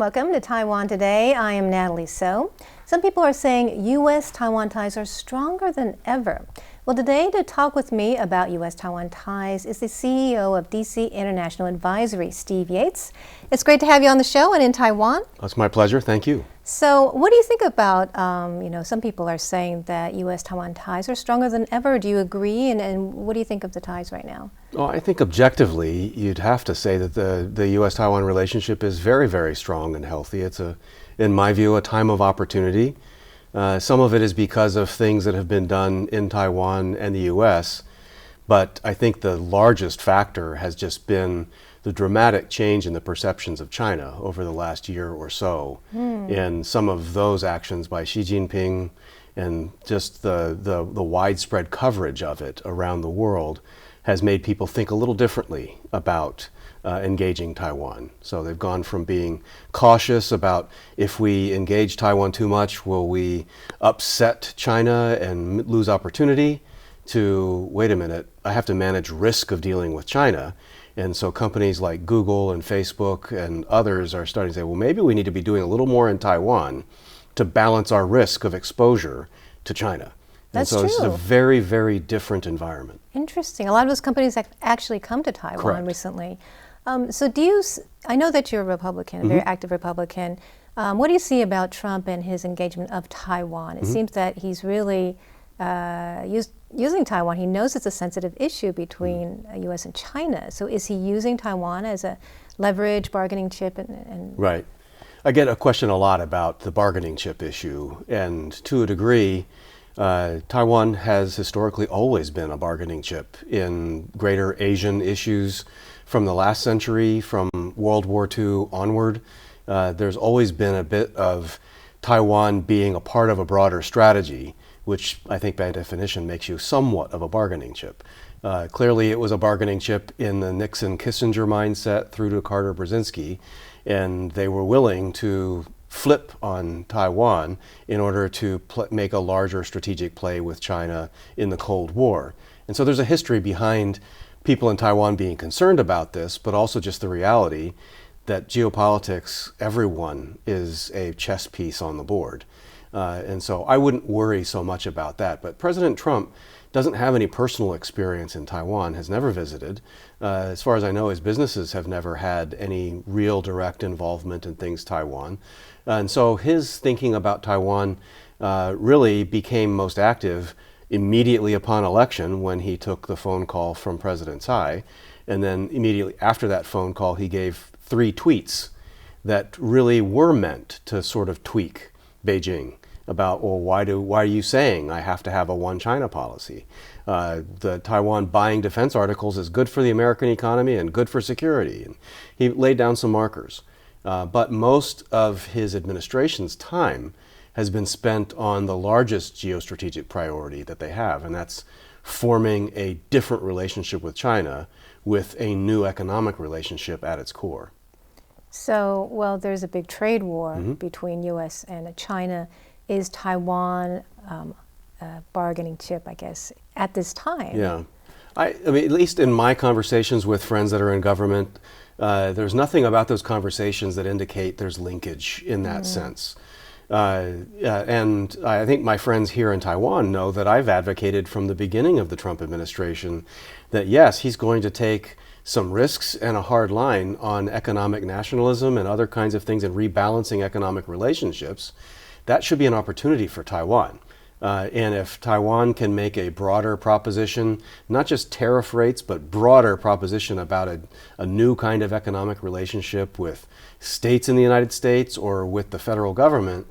welcome to Taiwan Today. I am Natalie Tso. Some people are saying US-Taiwan ties are stronger than ever. Well, today to talk with me about US-Taiwan ties is the CEO of DC International Advisory, Steve Yates. It's great to have you on the show and in Taiwan. It's my pleasure. Thank you. So what do you think about, some people are saying that US-Taiwan ties are stronger than ever. Do you agree? And what do you think of the ties right now? Well, I think objectively, you'd have to say that the US-Taiwan relationship is very, very strong and healthy. It's, in my view, a time of opportunity. Some of it is because of things that have been done in Taiwan and the US, but I think the largest factor has just been the dramatic change in the perceptions of China over the last year or so. And some of those actions by Xi Jinping and just the widespread coverage of it around the world has made people think a little differently about engaging Taiwan. So they've gone from being cautious about if we engage Taiwan too much, will we upset China and lose opportunity, to wait a minute, I have to manage risk of dealing with China. And so companies like Google and Facebook and others are starting to say, well, maybe we need to be doing a little more in Taiwan to balance our risk of exposure to China. That's true. true. This is a very, very different environment. Interesting. A lot of those companies actually come to Taiwan Correct. recently. So I know that you're a Republican, a very active Republican. What do you see about Trump and his engagement of Taiwan? It seems that he's really using Taiwan. He knows it's a sensitive issue between U.S. and China. So is he using Taiwan as a leverage, bargaining chip? Right. I get a question a lot about the bargaining chip issue. And to a degree, Taiwan has historically always been a bargaining chip in greater Asian issues from the last century, from World War II onward. There's always been a bit of Taiwan being a part of a broader strategy, which I think by definition makes you somewhat of a bargaining chip. Clearly it was a bargaining chip in the Nixon-Kissinger mindset through to Carter-Brzezinski, and they were willing to flip on Taiwan in order to make a larger strategic play with China in the Cold War. And so there's a history behind people in Taiwan being concerned about this, but also just the reality that geopolitics, everyone is a chess piece on the board. And so I wouldn't worry so much about that. But President Trump doesn't have any personal experience in Taiwan, has never visited. As far as I know, his businesses have never had any real direct involvement in things Taiwan. And so his thinking about Taiwan really became most active immediately upon election when he took the phone call from President Tsai. And then immediately after that phone call, he gave 3 tweets that really were meant to sort of tweak Beijing about, well, why are you saying I have to have a one China policy? The Taiwan buying defense articles is good for the American economy and good for security. And he laid down some markers. But most of his administration's time has been spent on the largest geostrategic priority that they have, and that's forming a different relationship with China with a new economic relationship at its core. So, well, there's a big trade war between U.S. and China. Is Taiwan a bargaining chip, I guess, at this time? Yeah. I mean, at least in my conversations with friends that are in government, there's nothing about those conversations that indicate there's linkage in that sense. And I think my friends here in Taiwan know that I've advocated from the beginning of the Trump administration that yes, he's going to take some risks and a hard line on economic nationalism and other kinds of things and rebalancing economic relationships. That should be an opportunity for Taiwan. And if Taiwan can make a broader proposition, not just tariff rates, but broader proposition about a new kind of economic relationship with states in the United States or with the federal government,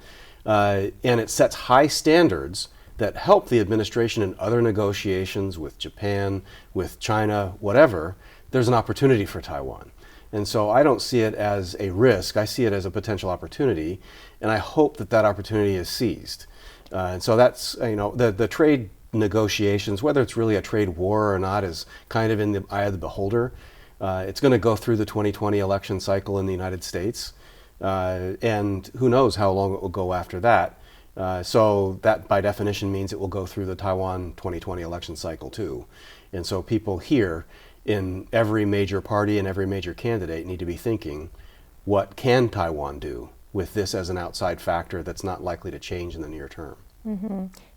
and it sets high standards that help the administration in other negotiations with Japan, with China, whatever, there's an opportunity for Taiwan. And so I don't see it as a risk, I see it as a potential opportunity, and I hope that that opportunity is seized. And so that's, the trade negotiations, whether it's really a trade war or not, is kind of in the eye of the beholder. It's going to go through the 2020 election cycle in the United States, and who knows how long it will go after that. So that by definition means it will go through the Taiwan 2020 election cycle too. And so people here in every major party and every major candidate need to be thinking, what can Taiwan do with this as an outside factor that's not likely to change in the near term.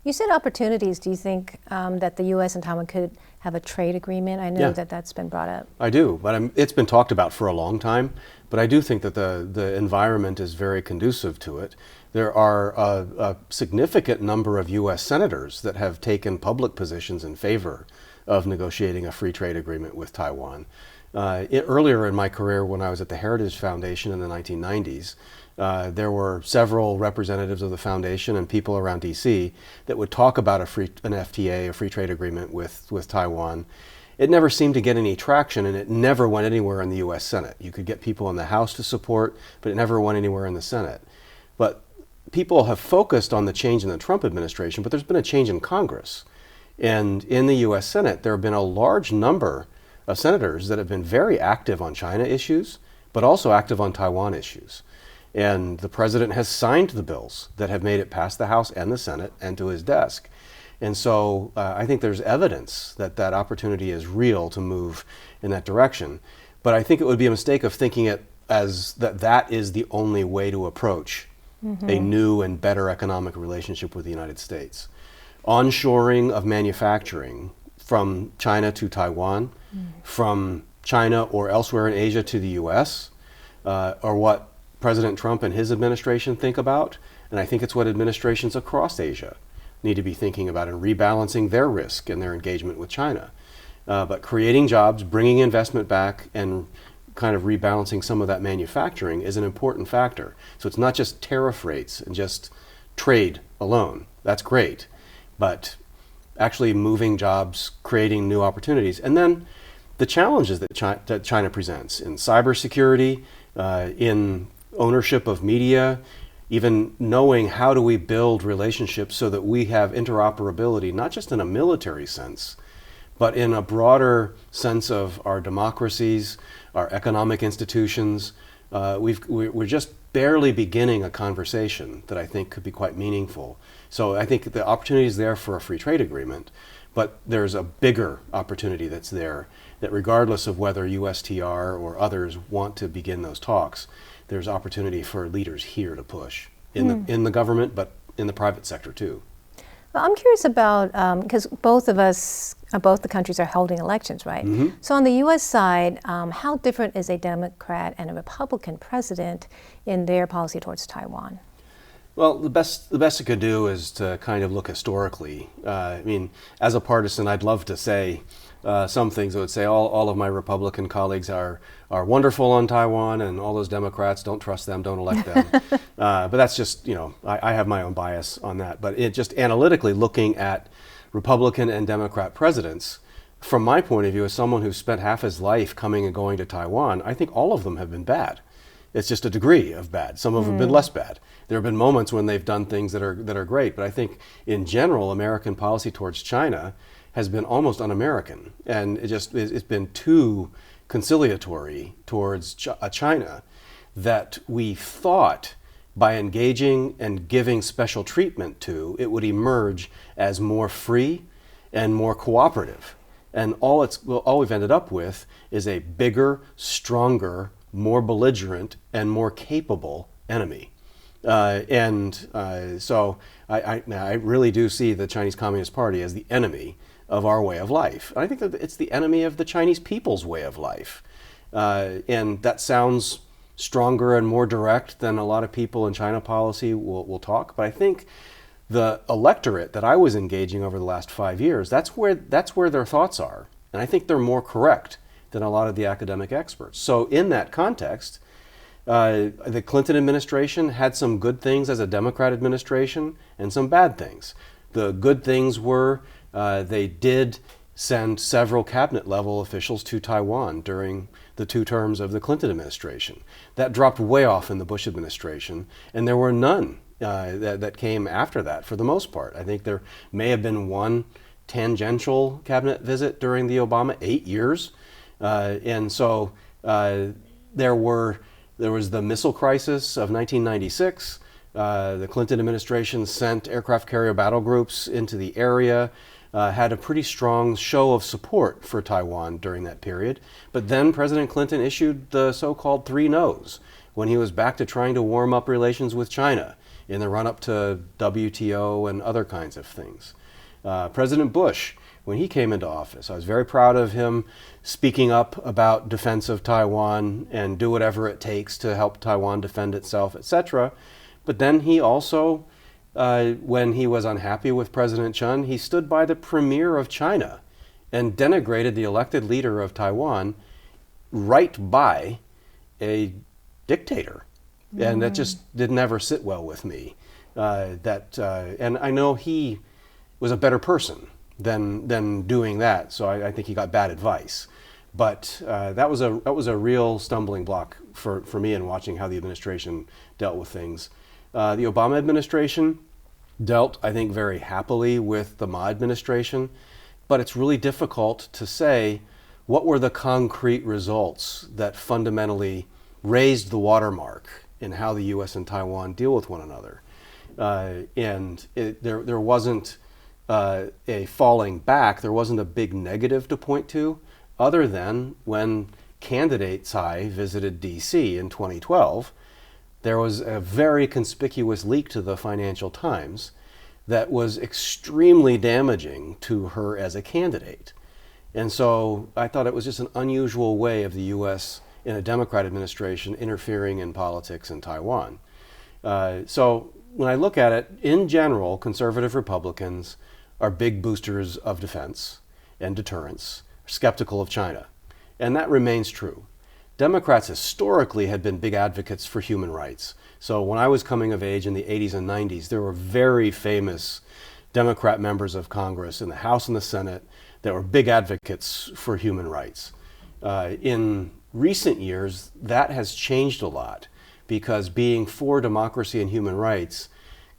You said opportunities. Do you think that the U.S. and Taiwan could have a trade agreement? I know that that's been brought up. I do, but it's been talked about for a long time. But I do think that the environment is very conducive to it. There are a significant number of U.S. senators that have taken public positions in favor of negotiating a free trade agreement with Taiwan. Earlier in my career, when I was at the Heritage Foundation in the 1990s, there were several representatives of the foundation and people around D.C. that would talk about an FTA, a free trade agreement with Taiwan. It never seemed to get any traction, and it never went anywhere in the U.S. Senate. You could get people in the House to support, but it never went anywhere in the Senate. But people have focused on the change in the Trump administration, but there's been a change in Congress. And in the U.S. Senate, there have been a large number of senators that have been very active on China issues, but also active on Taiwan issues. And the president has signed the bills that have made it past the House and the Senate and to his desk. And so I think there's evidence that that opportunity is real to move in that direction. But I think it would be a mistake of thinking it as that is the only way to approach a new and better economic relationship with the United States. Onshoring of manufacturing from China to Taiwan, from China or elsewhere in Asia to the U.S., are what President Trump and his administration think about, and I think it's what administrations across Asia need to be thinking about in rebalancing their risk and their engagement with China. But creating jobs, bringing investment back, and kind of rebalancing some of that manufacturing is an important factor. So it's not just tariff rates and just trade alone. That's great. But actually moving jobs, creating new opportunities. And then the challenges that China presents in cybersecurity, in ownership of media, even knowing how do we build relationships so that we have interoperability, not just in a military sense, but in a broader sense of our democracies, our economic institutions. We're just barely beginning a conversation that I think could be quite meaningful. So I think the opportunity is there for a free trade agreement, but there's a bigger opportunity that's there, that regardless of whether USTR or others want to begin those talks, there's opportunity for leaders here to push in the government, but in the private sector too. Well, I'm curious about, because both the countries are holding elections, right? So on the U.S. side, how different is a Democrat and a Republican president in their policy towards Taiwan? Well, the best it could do is to kind of look historically. I mean, as a partisan, I'd love to say some things that would say all of my Republican colleagues are wonderful on Taiwan, and all those Democrats, don't trust them, don't elect them. But that's just, I have my own bias on that. But it just analytically looking at Republican and Democrat presidents, from my point of view, as someone who's spent half his life coming and going to Taiwan, I think all of them have been bad. It's just a degree of bad. Some of them have been less bad. There have been moments when they've done things that are great, but I think in general, American policy towards China has been almost un-American, and it's been too conciliatory towards China that we thought by engaging and giving special treatment to, it would emerge as more free and more cooperative. And all we've ended up with is a bigger, stronger, more belligerent, and more capable enemy. So I really do see the Chinese Communist Party as the enemy of our way of life. I think that it's the enemy of the Chinese people's way of life. And that sounds stronger and more direct than a lot of people in China policy will talk. But I think the electorate that I was engaging over the last 5 years, that's where their thoughts are. And I think they're more correct than a lot of the academic experts. So in that context, the Clinton administration had some good things as a Democrat administration and some bad things. The good things were they did send several cabinet level officials to Taiwan during the 2 terms of the Clinton administration. That dropped way off in the Bush administration, and there were none that came after that for the most part. I think there may have been one tangential cabinet visit during the Obama 8 years. And so there was the missile crisis of 1996. The Clinton administration sent aircraft carrier battle groups into the area, had a pretty strong show of support for Taiwan during that period. But then President Clinton issued the so-called 3 no's, when he was back to trying to warm up relations with China in the run-up to WTO and other kinds of things. President Bush, when he came into office, I was very proud of him speaking up about defense of Taiwan and do whatever it takes to help Taiwan defend itself, etc. But then he also, when he was unhappy with President Chun, he stood by the premier of China and denigrated the elected leader of Taiwan right by a dictator. And that just didn't ever sit well with me. And I know he was a better person than doing that, so I think he got bad advice. But that was a real stumbling block for me in watching how the administration dealt with things. The Obama administration dealt, I think, very happily with the Ma administration, but it's really difficult to say what were the concrete results that fundamentally raised the watermark in how the U.S. and Taiwan deal with one another. There wasn't a falling back, there wasn't a big negative to point to, other than when candidate Tsai visited D.C. in 2012, there was a very conspicuous leak to the Financial Times that was extremely damaging to her as a candidate. And so I thought it was just an unusual way of the U.S. in a Democrat administration interfering in politics in Taiwan. So when I look at it, in general, conservative Republicans are big boosters of defense and deterrence, skeptical of China. And that remains true. Democrats historically had been big advocates for human rights. So when I was coming of age in the 80s and 90s, there were very famous Democrat members of Congress in the House and the Senate that were big advocates for human rights. In recent years, that has changed a lot because being for democracy and human rights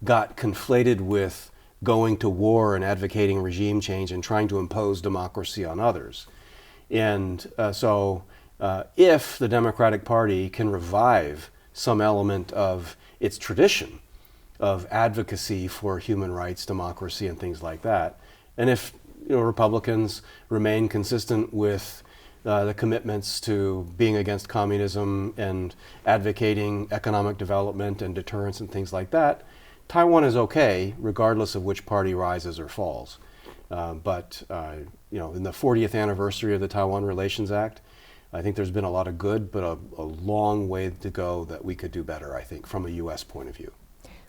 got conflated with going to war and advocating regime change and trying to impose democracy on others. And so if the Democratic Party can revive some element of its tradition of advocacy for human rights, democracy, and things like that, and if Republicans remain consistent with the commitments to being against communism and advocating economic development and deterrence and things like that, Taiwan is okay, regardless of which party rises or falls. But in the 40th anniversary of the Taiwan Relations Act, I think there's been a lot of good, but a long way to go that we could do better, I think, from a U.S. point of view.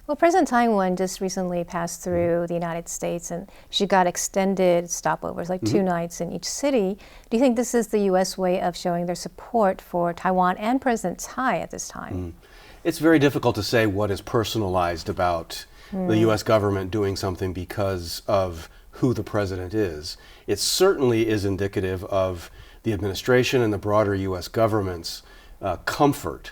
Well, President Ing-wen just recently passed through the United States, and she got extended stopovers, like 2 nights in each city. Do you think this is the U.S. way of showing their support for Taiwan and President Tsai at this time? It's very difficult to say what is personalized about the U.S. government doing something because of who the president is. It certainly is indicative of the administration and the broader U.S. government's comfort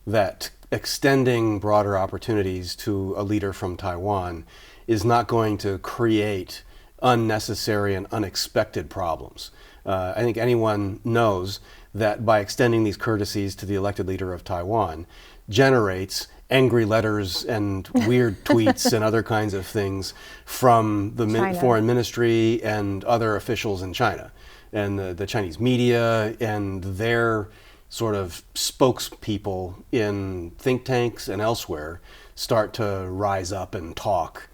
that extending broader opportunities to a leader from Taiwan is not going to create unnecessary and unexpected problems. I think anyone knows that by extending these courtesies to the elected leader of Taiwan generates angry letters and weird tweets and other kinds of things from the foreign ministry and other officials in China. And the Chinese media and their sort of spokespeople in think tanks and elsewhere start to rise up and talk.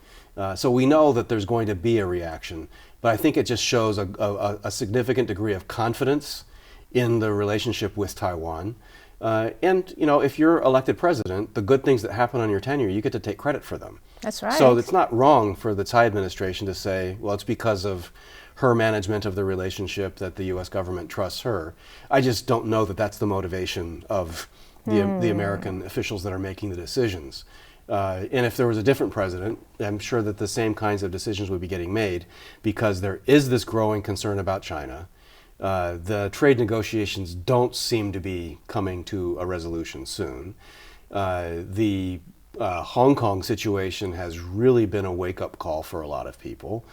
So we know that there's going to be a reaction, but I think it just shows a significant degree of confidence in the relationship with Taiwan. And if you're elected president, the good things that happen on your tenure, you get to take credit for them. That's right. So it's not wrong for the Tsai administration to say, well, it's because of her management of the relationship that the U.S. government trusts her. I just don't know that that's the motivation of the American officials that are making the decisions. And if there was a different president, I'm sure that the same kinds of decisions would be getting made because there is this growing concern about China. The trade negotiations don't seem to be coming to a resolution soon. The Hong Kong situation has really been a wake-up call for a lot of people.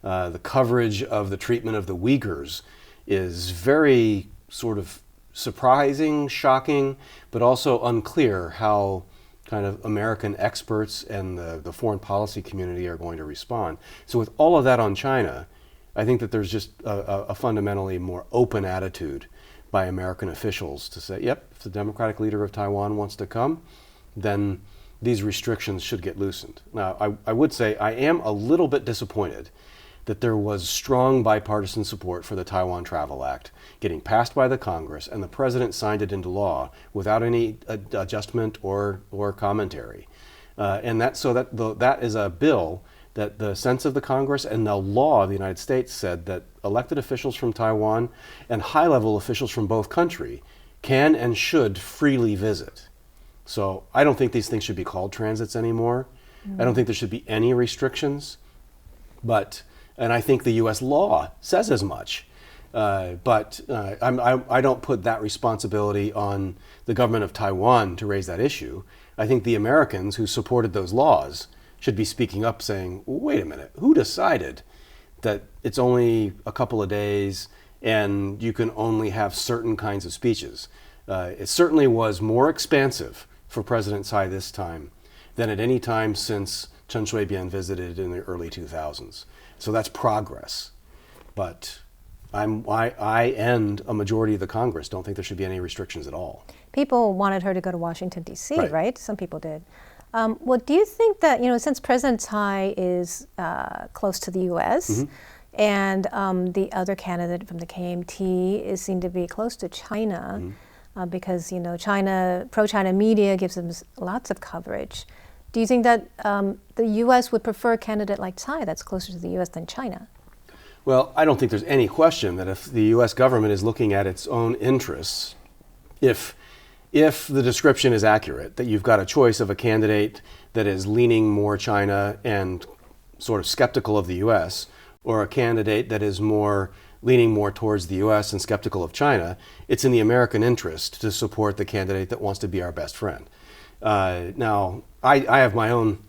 The coverage of the treatment of the Uyghurs is very sort of surprising, shocking, but also unclear how kind of American experts and the foreign policy community are going to respond. So with all of that on China, I think that there's just a fundamentally more open attitude by American officials to say, yep, if the Democratic leader of Taiwan wants to come, then these restrictions should get loosened. Now, I would say I am a little bit disappointed that there was strong bipartisan support for the Taiwan Travel Act getting passed by the Congress, and the president signed it into law without any adjustment or commentary. And that is a bill that the sense of the Congress and the law of the United States said that elected officials from Taiwan and high-level officials from both countries can and should freely visit. So I don't think these things should be called transits anymore. I don't think there should be any restrictions. And I think the U.S. law says as much. I don't put that responsibility on the government of Taiwan to raise that issue. I think the Americans who supported those laws should be speaking up saying, wait a minute, who decided that it's only a couple of days and you can only have certain kinds of speeches? It certainly was more expansive for President Tsai this time than at any time since Chen Shui-bian visited in the early 2000s. So that's progress. But I and a majority of the Congress don't think there should be any restrictions at all. People wanted her to go to Washington, D.C., Right. right? Some people did. Well, do you think that, since President Tsai is close to the U.S., and the other candidate from the KMT is seen to be close to China, because, pro-China media gives them lots of coverage. Do you think that the U.S. would prefer a candidate like Tsai that's closer to the U.S. than China? Well, I don't think there's any question that if the U.S. government is looking at its own interests, if the description is accurate, that you've got a choice of a candidate that is leaning more China and sort of skeptical of the U.S., or a candidate that is leaning more towards the U.S. and skeptical of China, it's in the American interest to support the candidate that wants to be our best friend. Now, I have my own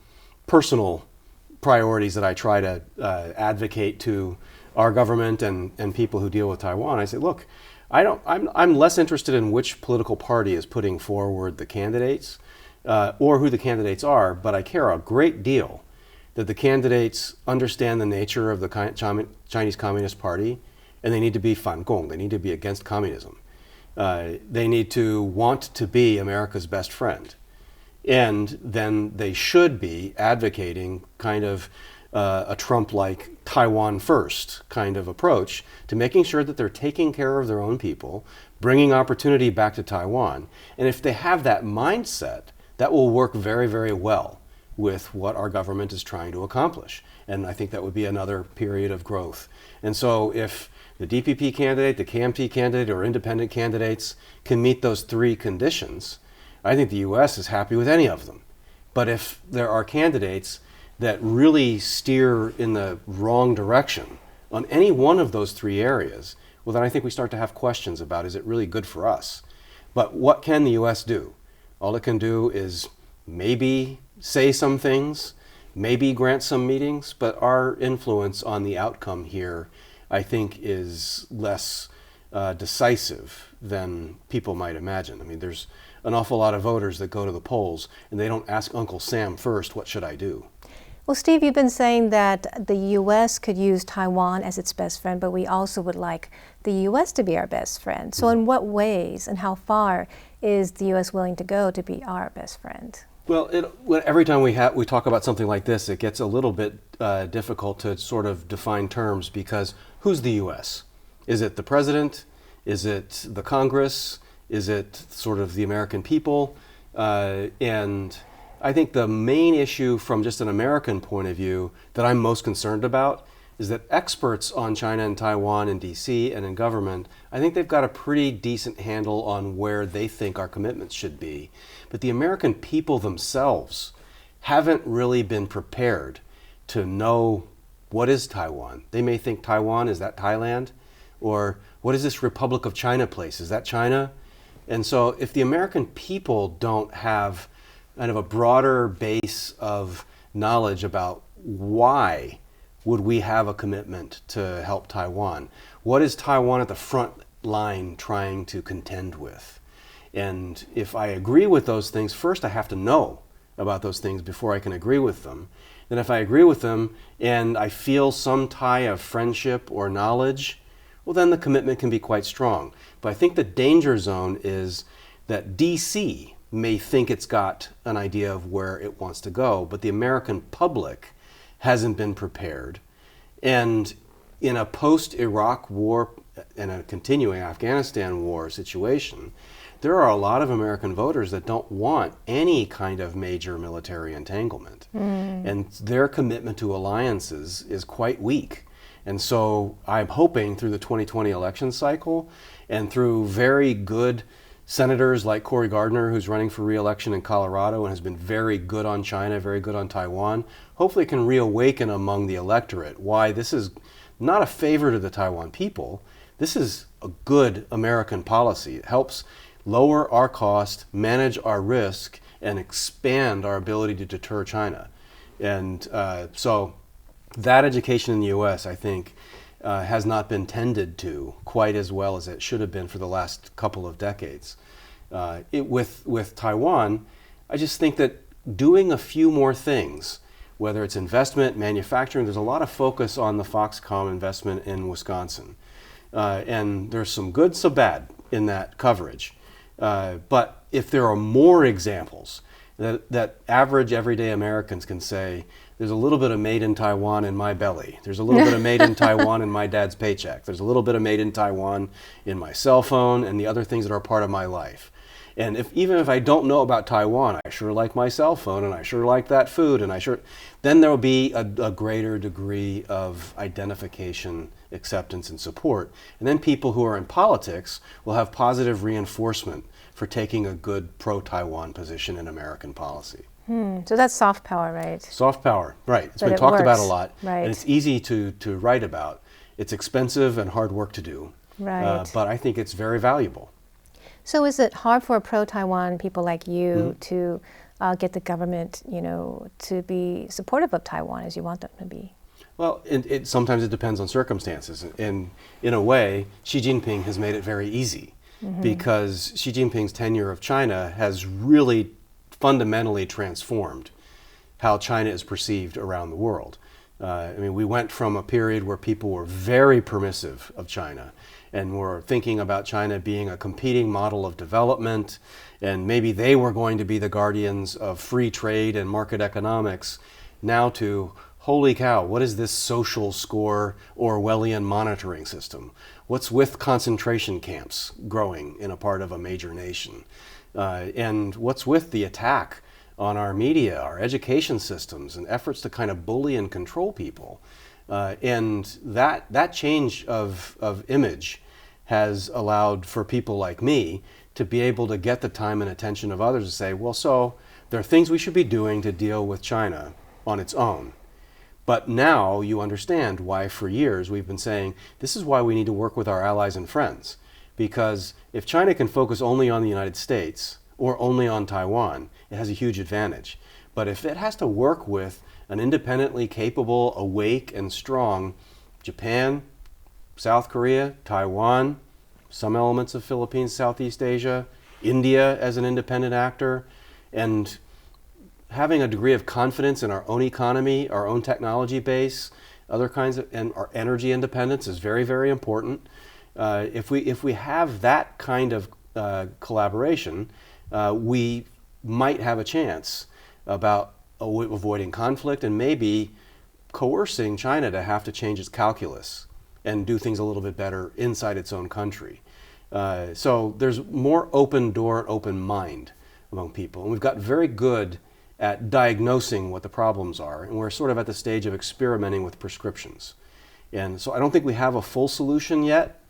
personal priorities that I try to advocate to our government and people who deal with Taiwan. I say, look, I'm less interested in which political party is putting forward the candidates or who the candidates are, but I care a great deal that the candidates understand the nature of the Chinese Communist Party, and they need to be fan gong, they need to be against communism. They need to want to be America's best friend. And then they should be advocating kind of a Trump-like Taiwan first kind of approach to making sure that they're taking care of their own people, bringing opportunity back to Taiwan. And if they have that mindset, that will work very, very well with what our government is trying to accomplish. And I think that would be another period of growth. And so if the DPP candidate, the KMT candidate, or independent candidates can meet those three conditions, I think the U.S. is happy with any of them. But if there are candidates that really steer in the wrong direction on any one of those three areas, well, then I think we start to have questions about, is it really good for us? But what can the U.S. do? All it can do is maybe say some things, maybe grant some meetings, but our influence on the outcome here, I think, is less decisive than people might imagine. I mean, there's an awful lot of voters that go to the polls and they don't ask Uncle Sam first, what should I do? Well, Steve, you've been saying that the U.S. could use Taiwan as its best friend, but we also would like the U.S. to be our best friend. So in what ways and how far is the U.S. willing to go to be our best friend? Well, every time we talk about something like this, it gets a little bit difficult to sort of define terms, because who's the U.S.? Is it the president? Is it the Congress? Is it sort of the American people? And I think the main issue from just an American point of view that I'm most concerned about is that experts on China and Taiwan in DC and in government, I think they've got a pretty decent handle on where they think our commitments should be. But the American people themselves haven't really been prepared to know what is Taiwan. They may think Taiwan, is that Thailand? Or what is this Republic of China place? Is that China? And so if the American people don't have kind of a broader base of knowledge about why would we have a commitment to help Taiwan, what is Taiwan at the front line trying to contend with? And if I agree with those things, first I have to know about those things before I can agree with them. Then if I agree with them and I feel some tie of friendship or knowledge well, then the commitment can be quite strong. But I think the danger zone is that D.C. may think it's got an idea of where it wants to go, but the American public hasn't been prepared. And in a post-Iraq war and a continuing Afghanistan war situation, there are a lot of American voters that don't want any kind of major military entanglement. And their commitment to alliances is quite weak. And so I'm hoping through the 2020 election cycle and through very good senators like Cory Gardner, who's running for re-election in Colorado and has been very good on China, very good on Taiwan, hopefully it can reawaken among the electorate why this is not a favor to the Taiwan people. This is a good American policy. It helps lower our cost, manage our risk, and expand our ability to deter China. And so that education in the U.S., I think, has not been tended to quite as well as it should have been for the last couple of decades. With Taiwan, I just think that doing a few more things, whether it's investment, manufacturing, there's a lot of focus on the Foxconn investment in Wisconsin. And there's some good, some bad in that coverage. But if there are more examples that average everyday Americans can say, there's a little bit of made in Taiwan in my belly. There's a little bit of made in Taiwan in my dad's paycheck. There's a little bit of made in Taiwan in my cell phone and the other things that are part of my life. And even if I don't know about Taiwan, I sure like my cell phone and I sure like that food and then there will be a greater degree of identification, acceptance, and support. And then people who are in politics will have positive reinforcement for taking a good pro-Taiwan position in American policy. So that's soft power, right? Soft power, right. It's But been it talked about a works, lot, right. and it's easy to write about. It's expensive and hard work to do, Right. but I think it's very valuable. So is it hard for pro-Taiwan people like you to get the government, to be supportive of Taiwan as you want them to be? Well, sometimes it depends on circumstances. And in a way, Xi Jinping has made it very easy because Xi Jinping's tenure of China has really fundamentally transformed how China is perceived around the world. We went from a period where people were very permissive of China and were thinking about China being a competing model of development, and maybe they were going to be the guardians of free trade and market economics, now to, holy cow, what is this social score Orwellian monitoring system? What's with concentration camps growing in a part of a major nation? And what's with the attack on our media, our education systems, and efforts to kind of bully and control people? And that change of image has allowed for people like me to be able to get the time and attention of others to say, well, so there are things we should be doing to deal with China on its own. But now you understand why for years we've been saying, this is why we need to work with our allies and friends. Because if China can focus only on the United States or only on Taiwan, it has a huge advantage. But if it has to work with an independently capable, awake, and strong Japan, South Korea, Taiwan, some elements of Philippines, Southeast Asia, India as an independent actor, and having a degree of confidence in our own economy, our own technology base, other kinds of, and our energy independence is very, very important. If we have that kind of collaboration, we might have a chance about avoiding conflict and maybe coercing China to have to change its calculus and do things a little bit better inside its own country. So there's more open door and open mind among people. And we've got very good at diagnosing what the problems are. And we're sort of at the stage of experimenting with prescriptions. And so I don't think we have a full solution yet,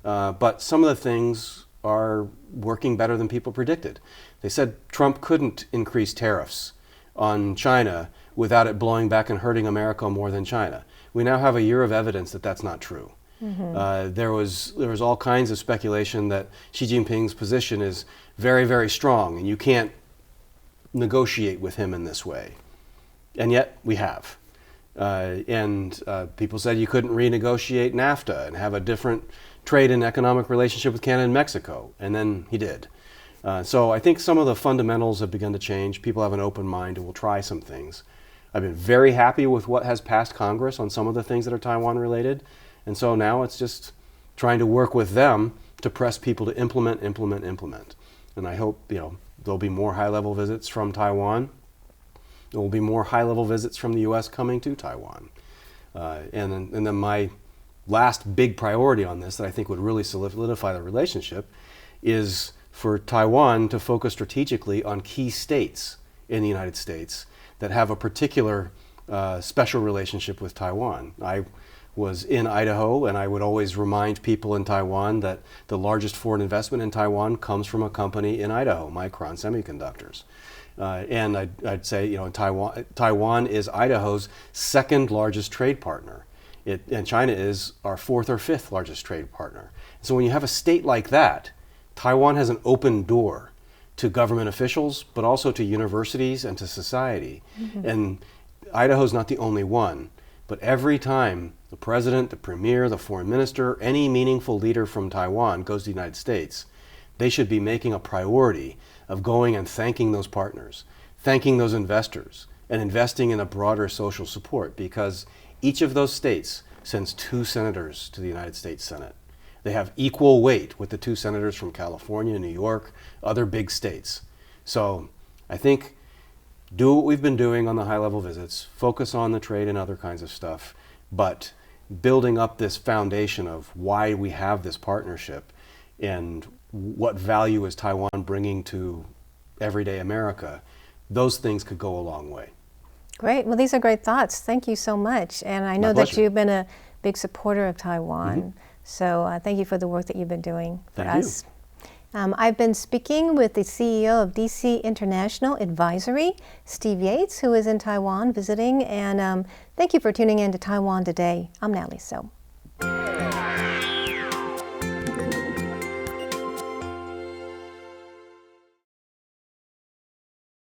but some of the things are working better than people predicted. They said Trump couldn't increase tariffs on China without it blowing back and hurting America more than China. We now have a year of evidence that that's not true. There was all kinds of speculation that Xi Jinping's position is very, very strong and you can't negotiate with him in this way. And yet we have. People said you couldn't renegotiate NAFTA and have a different trade and economic relationship with Canada and Mexico, and then he did. So I think some of the fundamentals have begun to change. People have an open mind and will try some things. I've been very happy with what has passed Congress on some of the things that are Taiwan related. And so now it's just trying to work with them to press people to implement. And I hope, there'll be more high-level visits from Taiwan. There will be more high-level visits from the U.S. coming to Taiwan. And then my last big priority on this that I think would really solidify the relationship is for Taiwan to focus strategically on key states in the United States that have a particular special relationship with Taiwan. I was in Idaho, and I would always remind people in Taiwan that the largest foreign investment in Taiwan comes from a company in Idaho, Micron Semiconductors. And I'd say, Taiwan is Idaho's second largest trade partner. And China is our fourth or fifth largest trade partner. So when you have a state like that, Taiwan has an open door to government officials, but also to universities and to society. Mm-hmm. And Idaho's not the only one. But every time the president, the premier, the foreign minister, any meaningful leader from Taiwan goes to the United States, they should be making a priority of going and thanking those partners, thanking those investors, and investing in a broader social support, because each of those states sends 2 senators to the United States Senate. They have equal weight with the 2 senators from California, New York, other big states. So I think do what we've been doing on the high-level visits, focus on the trade and other kinds of stuff, but building up this foundation of why we have this partnership and what value is Taiwan bringing to everyday America, those things could go a long way. Great. Well, these are great thoughts. Thank you so much. And I know that you've been a big supporter of Taiwan. Mm-hmm. So thank you for the work that you've been doing for us. I've been speaking with the CEO of DC International Advisory, Steve Yates, who is in Taiwan visiting. And thank you for tuning in to Taiwan Today. I'm Natalie Tso.